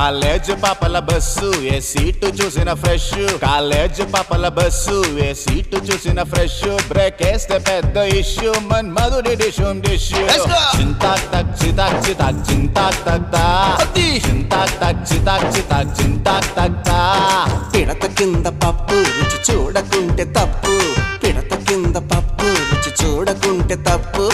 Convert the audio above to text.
College పాపల bus ఏ seat చూసిన fresh, college పాపల బస్సు ఏ సీటు చూసిన ఫ్రెష్, బ్రేక్ వేస్తే పెద్ద ఇష్యూ మన్ మధుడి డిషుమ్ డిష్యూ. చింతాక్ తక్ చితాక్ చితాక్ చింతాక్ తక్ తా, చింతాక్ తక్ చితాక్ చితాక్ చింతాక్ తక్ తా. పిడత కింద పప్పు రుచి చూడకుంటే తప్పు, పిడత కింద పప్పు రుచి చూడకుంటే తప్పు.